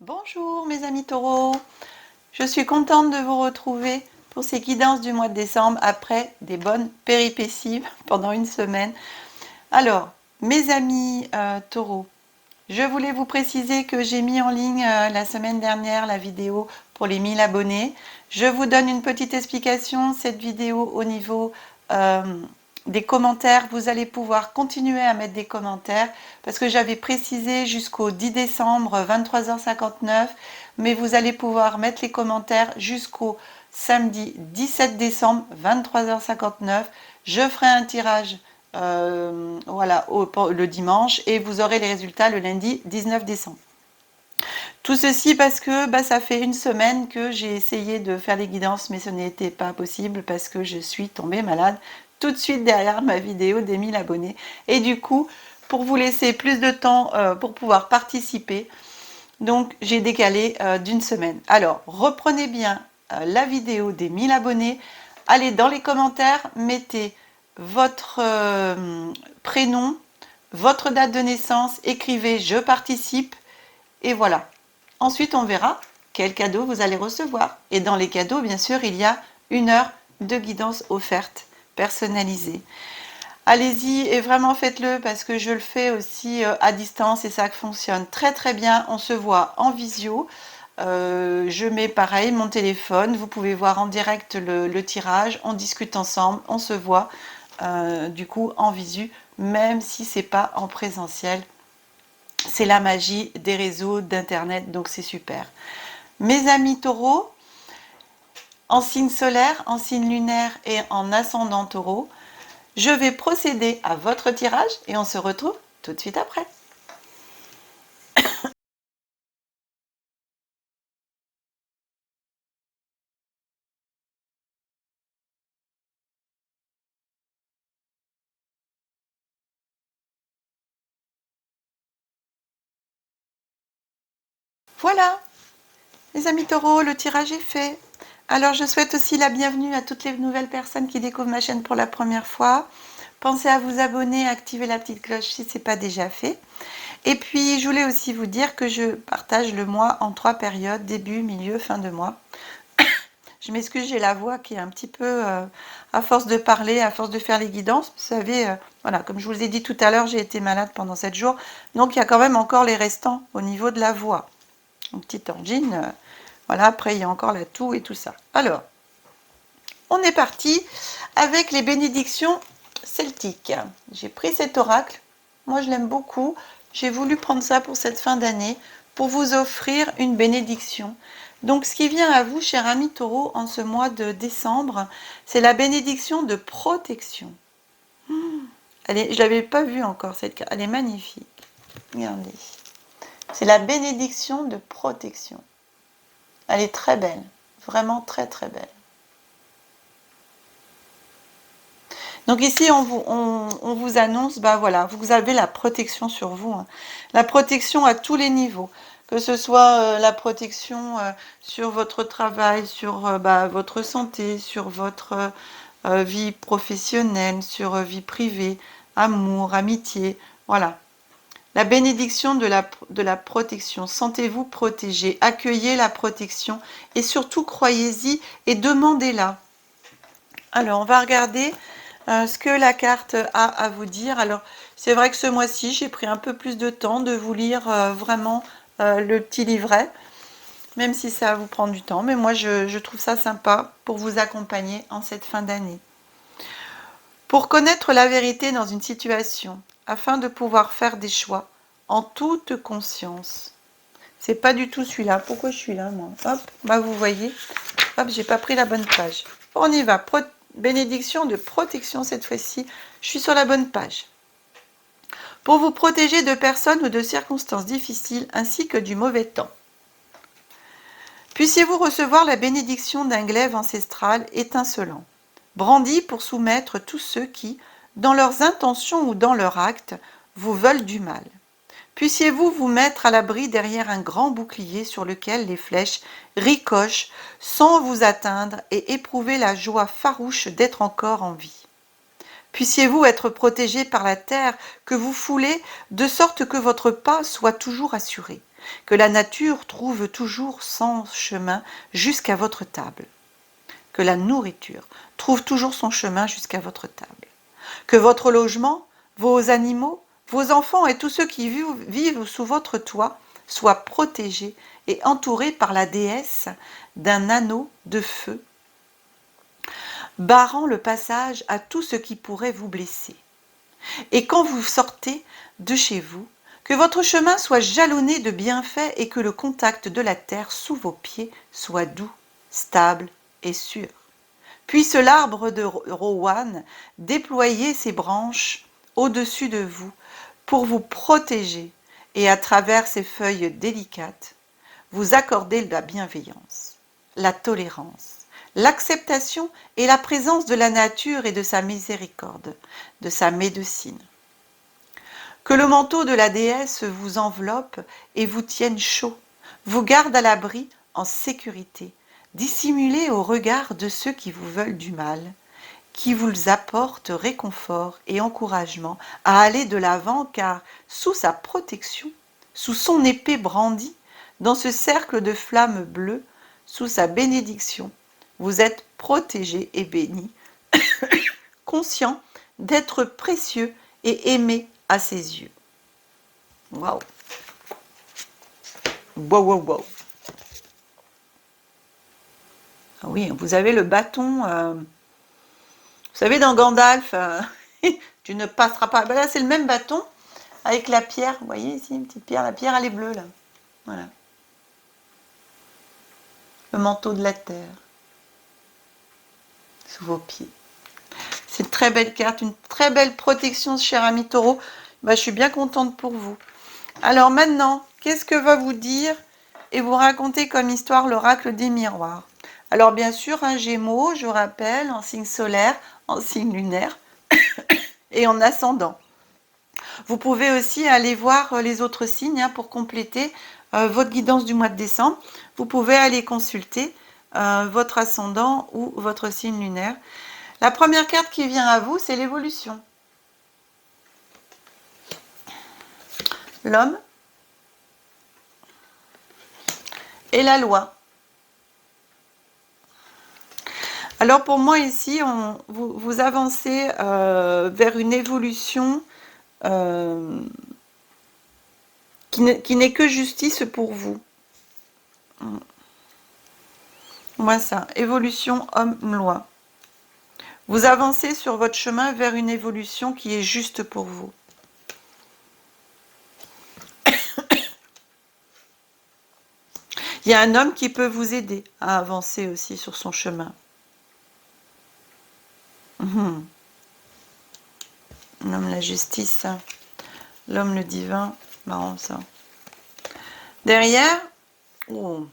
Bonjour mes amis taureaux, je suis contente de vous retrouver pour ces guidances du mois de décembre après des bonnes péripéties pendant une semaine. Alors, mes amis taureaux, je voulais vous préciser que j'ai mis en ligne la semaine dernière la vidéo pour les 1000 abonnés. Je vous donne une petite explication, cette vidéo au niveau des commentaires, vous allez pouvoir continuer à mettre des commentaires parce que j'avais précisé jusqu'au 10 décembre 23h59, mais vous allez pouvoir mettre les commentaires jusqu'au samedi 17 décembre 23h59. Je ferai un tirage voilà, le dimanche et vous aurez les résultats le lundi 19 décembre. Tout ceci parce que ça fait une semaine que j'ai essayé de faire les guidances, mais ce n'était pas possible parce que je suis tombée malade tout de suite derrière ma vidéo des 1000 abonnés. Et du coup, pour vous laisser plus de temps pour pouvoir participer, donc j'ai décalé d'une semaine. Alors, reprenez bien la vidéo des 1000 abonnés. Allez dans les commentaires, mettez votre prénom, votre date de naissance, écrivez « Je participe » et voilà. Ensuite, on verra quel cadeau vous allez recevoir. Et dans les cadeaux, bien sûr, il y a 1 heure de guidance offerte, personnalisée. Allez-y et vraiment faites-le parce que je le fais aussi à distance et ça fonctionne très très bien. On se voit en visio. Je mets pareil mon téléphone. Vous pouvez voir en direct le tirage. On discute ensemble. On se voit du coup en visu, même si c'est pas en présentiel. C'est la magie des réseaux d'internet, donc c'est super. Mes amis taureaux, en signe solaire, en signe lunaire et en ascendant taureau, je vais procéder à votre tirage et on se retrouve tout de suite après. Voilà, les amis taureaux, le tirage est fait. Alors je souhaite aussi la bienvenue à toutes les nouvelles personnes qui découvrent ma chaîne pour la première fois. Pensez à vous abonner, à activer la petite cloche si ce n'est pas déjà fait. Et puis je voulais aussi vous dire que je partage le mois en 3 périodes, début, milieu, fin de mois. Je m'excuse, j'ai la voix qui est un petit peu, à force de parler, à force de faire les guidances, vous savez, voilà, comme je vous ai dit tout à l'heure, j'ai été malade pendant 7 jours, donc il y a quand même encore les restants au niveau de la voix. Une petite angine, voilà, après il y a encore la toux et tout ça. Alors, on est parti avec les bénédictions celtiques. J'ai pris cet oracle, moi je l'aime beaucoup, j'ai voulu prendre ça pour cette fin d'année, pour vous offrir une bénédiction. Donc ce qui vient à vous, cher ami taureau, en ce mois de décembre, c'est la bénédiction de protection. Je ne l'avais pas vue encore cette carte, elle est magnifique. Regardez. C'est la bénédiction de protection. Elle est très belle, vraiment très très belle. Donc ici, on vous annonce, voilà, vous avez la protection sur vous, hein. La protection à tous les niveaux, que ce soit la protection sur votre travail, sur votre santé, sur votre vie professionnelle, sur vie privée, amour, amitié, voilà. La bénédiction de la protection. Sentez-vous protégé, accueillez la protection et surtout croyez-y et demandez-la. Alors, on va regarder ce que la carte a à vous dire. Alors, c'est vrai que ce mois-ci, j'ai pris un peu plus de temps de vous lire vraiment le petit livret, même si ça vous prend du temps. Mais moi, je trouve ça sympa pour vous accompagner en cette fin d'année. Pour connaître la vérité dans une situation, afin de pouvoir faire des choix en toute conscience. C'est pas du tout celui-là. Pourquoi je suis là, moi? Hop, vous voyez. Hop, j'ai pas pris la bonne page. On y va. Bénédiction de protection cette fois-ci. Je suis sur la bonne page. Pour vous protéger de personnes ou de circonstances difficiles ainsi que du mauvais temps. Puissiez-vous recevoir la bénédiction d'un glaive ancestral étincelant, brandi pour soumettre tous ceux qui, dans leurs intentions ou dans leurs actes, vous veulent du mal. Puissiez-vous vous mettre à l'abri derrière un grand bouclier sur lequel les flèches ricochent sans vous atteindre et éprouver la joie farouche d'être encore en vie. Puissiez-vous être protégé par la terre que vous foulez, de sorte que votre pas soit toujours assuré. que la nature trouve toujours son chemin jusqu'à votre table, que la nourriture trouve toujours son chemin jusqu'à votre table, que votre logement, vos animaux, vos enfants et tous ceux qui vivent sous votre toit soient protégés et entourés par la déesse d'un anneau de feu, barrant le passage à tout ce qui pourrait vous blesser. Et quand vous sortez de chez vous, que votre chemin soit jalonné de bienfaits et que le contact de la terre sous vos pieds soit doux, stable et sûr. Puisse l'arbre de Rowan déployer ses branches au-dessus de vous pour vous protéger et à travers ses feuilles délicates, vous accorder la bienveillance, la tolérance, l'acceptation et la présence de la nature et de sa miséricorde, de sa médecine. Que le manteau de la déesse vous enveloppe et vous tienne chaud, vous garde à l'abri, en sécurité, dissimulé au regard de ceux qui vous veulent du mal, qui vous apportent réconfort et encouragement à aller de l'avant, car sous sa protection, sous son épée brandie, dans ce cercle de flammes bleues, sous sa bénédiction, vous êtes protégés et bénis, conscients d'être précieux et aimés à ses yeux. Waouh! Wow, wow, wow! Ah oui, vous avez le bâton. Vous savez, dans Gandalf, tu ne passeras pas. Ben là, c'est le même bâton avec la pierre. Vous voyez ici, une petite pierre. La pierre, elle est bleue, là. Voilà. Le manteau de la terre. Sous vos pieds. C'est une très belle carte, une très belle protection, cher ami Taureau. Ben, je suis bien contente pour vous. Alors maintenant, qu'est-ce que va vous dire et vous raconter comme histoire l'oracle des miroirs? Alors bien sûr, un Gémeaux, je rappelle, en signe solaire, en signe lunaire et en ascendant. Vous pouvez aussi aller voir les autres signes pour compléter votre guidance du mois de décembre. Vous pouvez aller consulter votre ascendant ou votre signe lunaire. La première carte qui vient à vous, c'est l'évolution. L'homme et la loi. Alors pour moi ici, vous avancez vers une évolution qui n'est que justice pour vous. Moi ça, évolution homme-loi. Vous avancez sur votre chemin vers une évolution qui est juste pour vous. Il y a un homme qui peut vous aider à avancer aussi sur son chemin. L'homme, la justice, l'homme, le divin, marrant ça. Derrière, oh.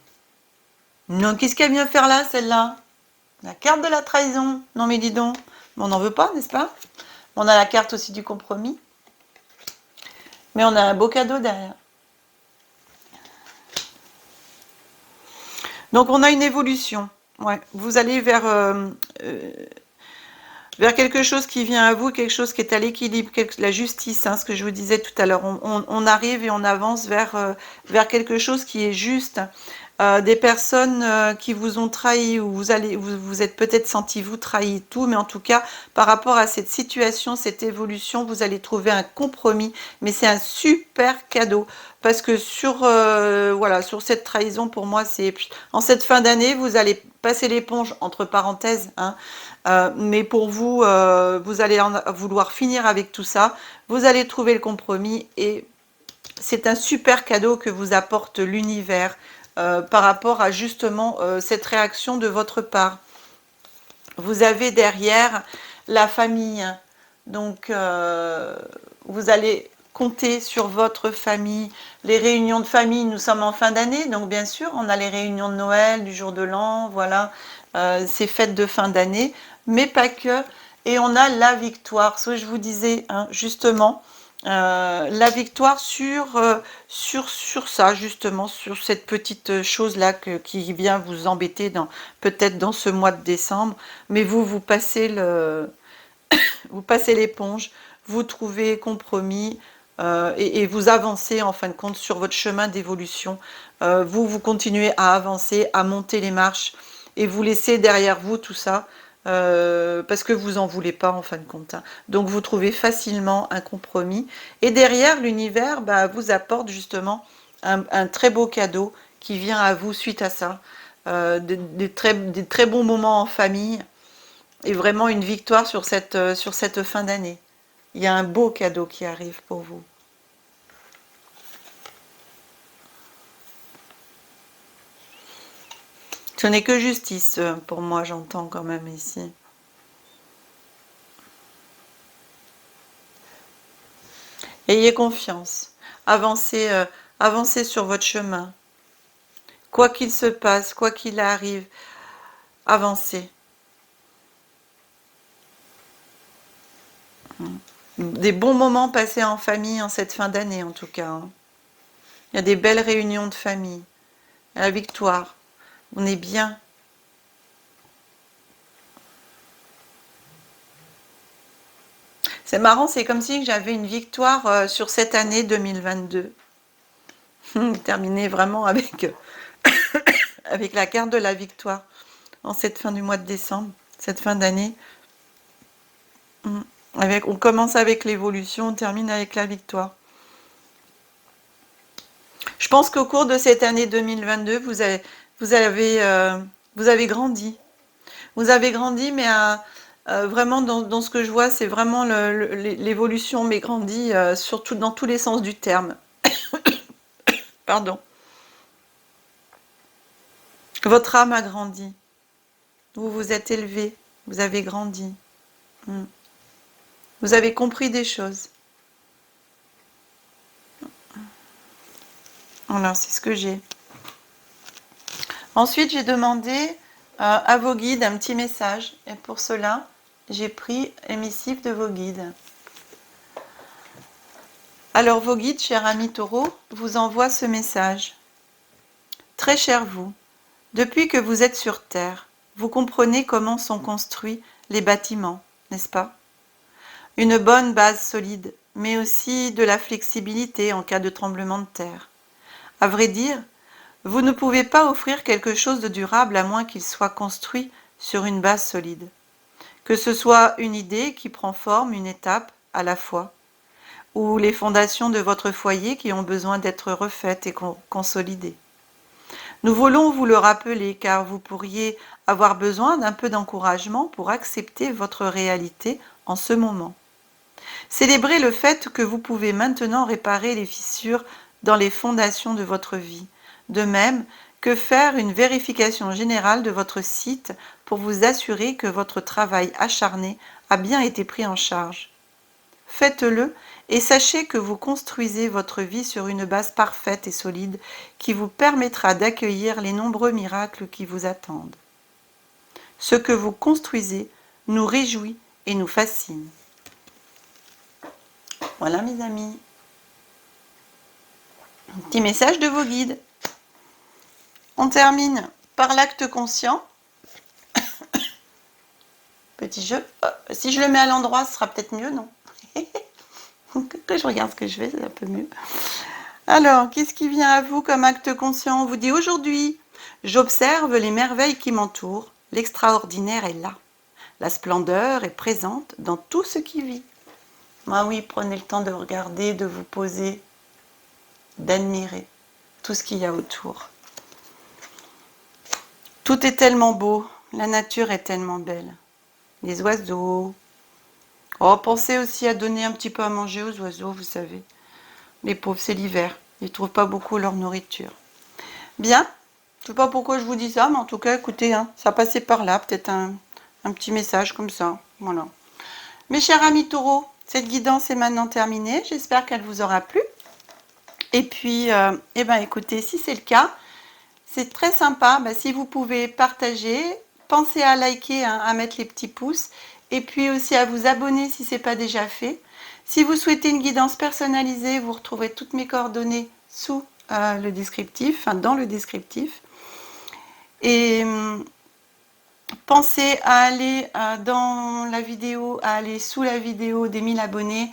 Non, qu'est-ce qu'elle vient faire là, celle-là? La carte de la trahison. Non mais dis donc, on n'en veut pas, n'est-ce pas? On a la carte aussi du compromis. Mais on a un beau cadeau derrière. Donc on a une évolution. Ouais, vous allez vers quelque chose qui vient à vous, quelque chose qui est à l'équilibre, la justice, ce que je vous disais tout à l'heure. On arrive et on avance vers quelque chose qui est juste. Des personnes qui vous ont trahi ou vous êtes peut-être senti vous trahi tout, mais en tout cas par rapport à cette situation, cette évolution, vous allez trouver un compromis, mais c'est un super cadeau parce que voilà, sur cette trahison, pour moi, c'est en cette fin d'année, vous allez passer l'éponge entre parenthèses, mais pour vous, vous allez vouloir finir avec tout ça, vous allez trouver le compromis et c'est un super cadeau que vous apporte l'univers. Par rapport à justement cette réaction de votre part. Vous avez derrière la famille, donc vous allez compter sur votre famille, les réunions de famille, nous sommes en fin d'année, donc bien sûr on a les réunions de Noël, du jour de l'an, voilà, ces fêtes de fin d'année, mais pas que, et on a la victoire, ce que je vous disais, justement, la victoire sur ça justement, sur cette petite chose là qui vient vous embêter peut-être dans ce mois de décembre, mais vous passez vous passez l'éponge, vous trouvez compromis, et vous avancez en fin de compte sur votre chemin d'évolution. Vous continuez à avancer, à monter les marches et vous laissez derrière vous tout ça parce que vous en voulez pas en fin de compte. Hein. Donc vous trouvez facilement un compromis et derrière l'univers vous apporte justement un très beau cadeau qui vient à vous suite à ça. Des très bons moments en famille et vraiment une victoire sur cette fin d'année. Il y a un beau cadeau qui arrive pour vous. Ce n'est que justice pour moi, j'entends quand même ici. Ayez confiance. Avancez, avancez sur votre chemin. Quoi qu'il se passe, quoi qu'il arrive, avancez. Des bons moments passés en famille en cette fin d'année en tout cas. Hein. Il y a des belles réunions de famille. La victoire. On est bien. C'est marrant, c'est comme si j'avais une victoire sur cette année 2022. Terminé vraiment avec, avec la carte de la victoire en cette fin du mois de décembre, cette fin d'année. On commence avec l'évolution, on termine avec la victoire. Je pense qu'au cours de cette année 2022, vous avez grandi. Vous avez grandi, mais vraiment dans ce que je vois, c'est vraiment l'évolution, mais grandi surtout dans tous les sens du terme. Pardon. Votre âme a grandi. Vous vous êtes élevé. Vous avez grandi. Vous avez compris des choses. Voilà, c'est ce que j'ai. Ensuite, j'ai demandé à vos guides un petit message. Et pour cela, j'ai pris émissif de vos guides. Alors, vos guides, chers amis taureaux, vous envoient ce message. Très cher vous, depuis que vous êtes sur Terre, vous comprenez comment sont construits les bâtiments, n'est-ce pas? Une bonne base solide, mais aussi de la flexibilité en cas de tremblement de terre. À vrai dire, vous ne pouvez pas offrir quelque chose de durable à moins qu'il soit construit sur une base solide. Que ce soit une idée qui prend forme une étape à la fois, ou les fondations de votre foyer qui ont besoin d'être refaites et consolidées. Nous voulons vous le rappeler car vous pourriez avoir besoin d'un peu d'encouragement pour accepter votre réalité en ce moment. Célébrez le fait que vous pouvez maintenant réparer les fissures dans les fondations de votre vie. De même que faire une vérification générale de votre site pour vous assurer que votre travail acharné a bien été pris en charge. Faites-le et sachez que vous construisez votre vie sur une base parfaite et solide qui vous permettra d'accueillir les nombreux miracles qui vous attendent. Ce que vous construisez nous réjouit et nous fascine. Voilà mes amis. Un petit message de vos guides. On termine par l'acte conscient. Petit jeu. Si je le mets à l'endroit, ce sera peut-être mieux, non? Que je regarde ce que je fais, c'est un peu mieux. Alors, qu'est-ce qui vient à vous comme acte conscient? On vous dit aujourd'hui, j'observe les merveilles qui m'entourent. L'extraordinaire est là. La splendeur est présente dans tout ce qui vit. Ah oui, prenez le temps de regarder, de vous poser, d'admirer tout ce qu'il y a autour. Tout est tellement beau, la nature est tellement belle. Les oiseaux. Oh, pensez aussi à donner un petit peu à manger aux oiseaux, vous savez. Les pauvres, c'est l'hiver. Ils ne trouvent pas beaucoup leur nourriture. Bien. Je ne sais pas pourquoi je vous dis ça, mais en tout cas, écoutez, hein, ça passait par là. Peut-être un petit message comme ça. Voilà. Mes chers amis taureaux, cette guidance est maintenant terminée. J'espère qu'elle vous aura plu. Et puis, eh ben, écoutez, si c'est le cas, c'est très sympa. Si vous pouvez partager, pensez à liker, hein, à mettre les petits pouces. Et puis aussi à vous abonner si ce n'est pas déjà fait. Si vous souhaitez une guidance personnalisée, vous retrouverez toutes mes coordonnées sous le descriptif, enfin dans le descriptif. Et pensez à aller dans la vidéo, à aller sous la vidéo des 1000 abonnés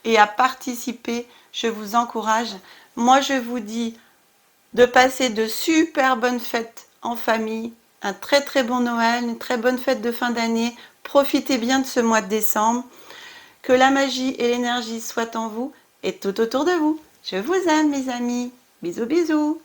et à participer. Je vous encourage. Moi, je vous dis de passer de super bonnes fêtes en famille, un très très bon Noël, une très bonne fête de fin d'année. Profitez bien de ce mois de décembre. Que la magie et l'énergie soient en vous et tout autour de vous. Je vous aime, mes amis. Bisous, bisous.